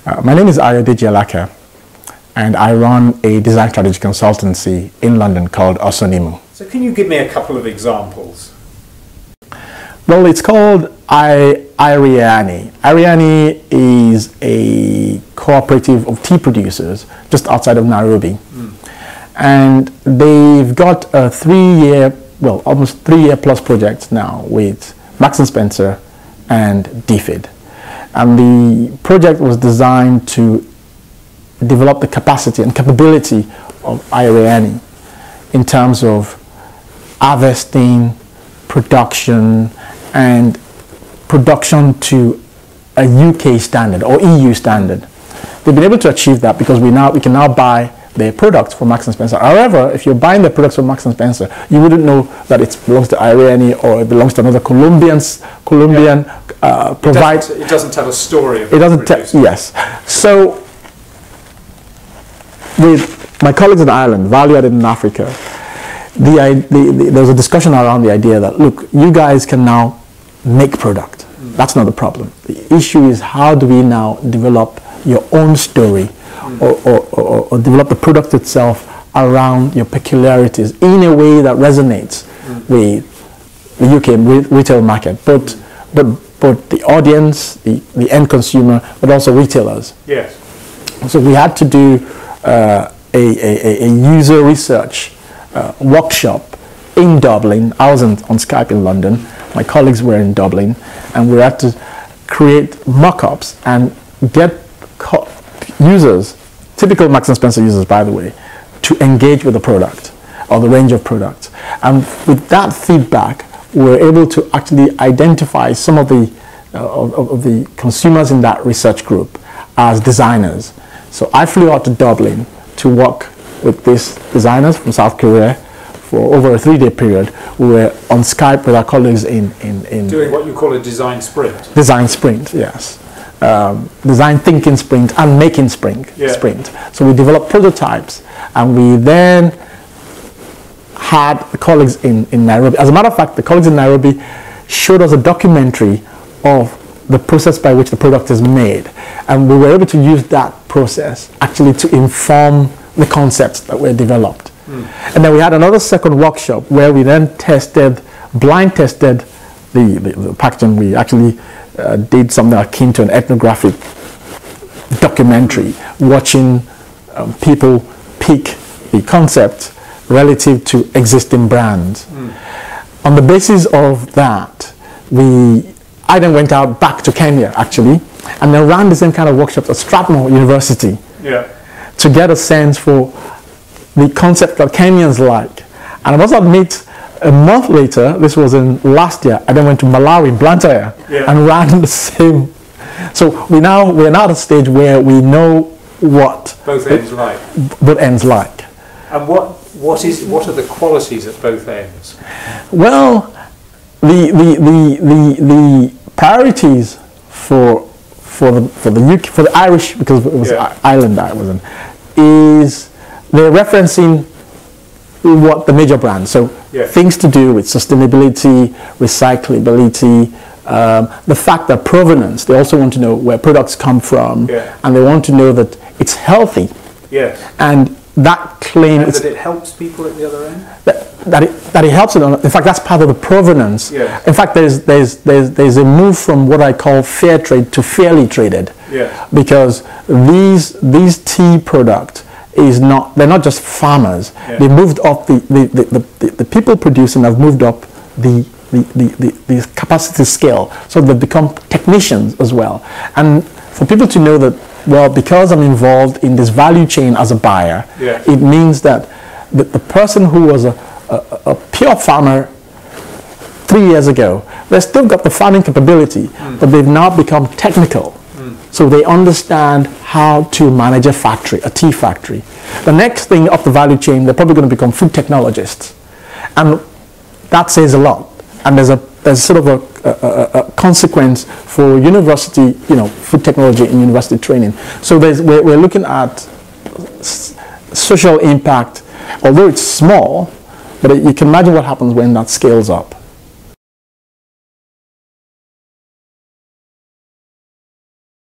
My name is Ayodeji Alaka, and I run a design strategy consultancy in London called OsanNimu. So can you give me a couple of examples? Well, it's called Iriani. Iriani is a cooperative of tea producers just outside of Nairobi. And they've got a almost 3-year plus project now with Marks and Spencer and DFID. And the project was designed to develop the capacity and capability of Iriani in terms of harvesting, production, and production to a UK standard or EU standard. They've been able to achieve that because we can now buy their products from Marks and Spencer. However, if you're buying the products from Marks and Spencer, you wouldn't know that it belongs to Iriani or it belongs to another Colombian provider. It doesn't tell a story of it. Yes. So with my colleagues in Ireland, value added in Africa, there was a discussion around the idea that, look, you guys can now make product. That's not the problem. The issue is, how do we now develop your own story or develop the product itself around your peculiarities in a way that resonates with the UK retail market, but the audience, the end consumer, but also retailers. Yes. So we had to do a user research workshop in Dublin. I was on Skype in London. My colleagues were in Dublin, and we had to create mock-ups and get users, typical Marks and Spencer users, by the way, to engage with the product or the range of products. And with that feedback, we were able to actually identify some of the consumers in that research group as designers. So I flew out to Dublin to work with these designers from South Korea for over a 3-day period. We were on Skype with our colleagues in doing what you call a design sprint. Design sprint, yes. Design thinking sprint and making sprint. So we developed prototypes, and we then had the colleagues in Nairobi. As a matter of fact, the colleagues in Nairobi showed us a documentary of the process by which the product is made, and we were able to use that process actually to inform the concepts that were developed. And then we had another second workshop where we then blind tested the packaging. We actually did something akin to an ethnographic documentary, watching people pick the concept relative to existing brands. On the basis of that, I then went out back to Kenya, actually, and then ran the same kind of workshops at Strathmore University to get a sense for the concept that Kenyans like. And I must admit, a month later, this was in last year, I then went to Malawi, Blantyre, and ran the same. So we're now at a stage where we know what both ends like. And what are the qualities at both ends? Well, the priorities for the UK, for the Irish, because it was Ireland that I was in, is they're referencing what the major brands, so things to do with sustainability, recyclability, the fact that provenance, they also want to know where products come from, and they want to know that it's healthy. And that claim, and that it helps people at the other end? That it helps it. In fact, that's part of the provenance. In fact, there's a move from what I call fair trade to fairly traded. Because these tea products they're not just farmers. They moved up the people producing have moved up the capacity scale, so they've become technicians as well. And for people to know that, well, because I'm involved in this value chain as a buyer, it means that the person who was a pure farmer 3 years ago, they've still got the farming capability, but they've now become technical. So they understand how to manage a factory, a tea factory. The next thing up the value chain, they're probably going to become food technologists. And that says a lot. And there's sort of a consequence for university, food technology and university training. So we're looking at social impact, although it's small, but you can imagine what happens when that scales up.